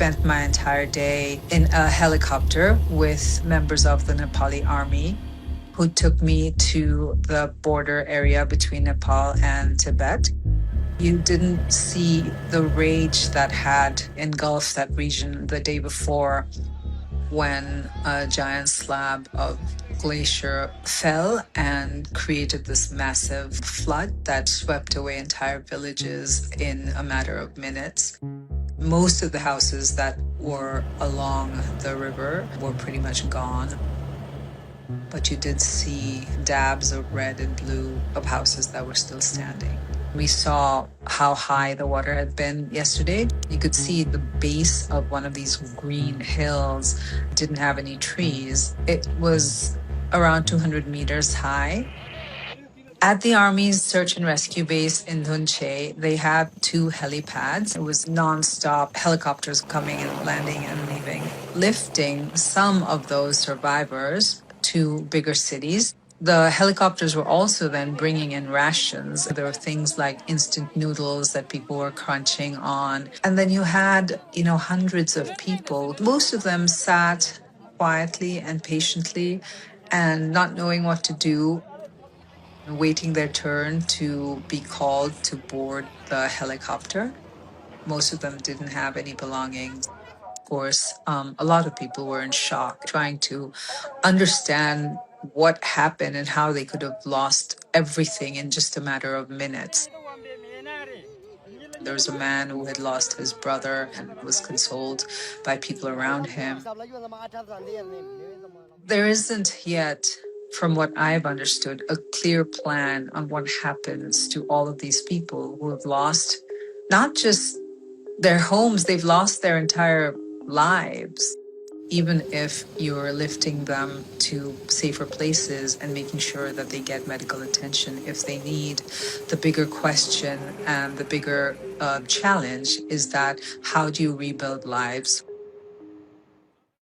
spent my entire day in a helicopter with members of the Nepali army who took me to the border area between Nepal and Tibet. You didn't see the rage that had engulfed that region the day before when a giant slab of glacier fell and created this massive flood that swept away entire villages in a matter of minutes. Most of the houses that were along the river were pretty much gone, but you did see dabs of red and blue of houses that were still standing. We saw how high the water had been yesterday. You could see the base of one of these green hills didn't have any trees. It was around 200 meters high. At the Army's search and rescue base in Dhunche, they had two helipads. It was nonstop helicopters coming and landing and leaving, lifting some of those survivors to bigger cities. The helicopters were also then bringing in rations. There were things like instant noodles that people were crunching on. And then you had, hundreds of people. Most of them sat quietly and patiently and not knowing what to do, waiting their turn to be called to board the helicopter. Most of them didn't have any belongings. Of course, a lot of people were in shock, trying to understand what happened and how they could have lost everything in just a matter of minutes. There was a man who had lost his brother and was consoled by people around him. There isn't yet, from what I've understood, a clear plan on what happens to all of these people who have lost not just their homes, they've lost their entire lives. Even if you're lifting them to safer places and making sure that they get medical attention if they need, the bigger question and the bigger challenge is that how do you rebuild lives?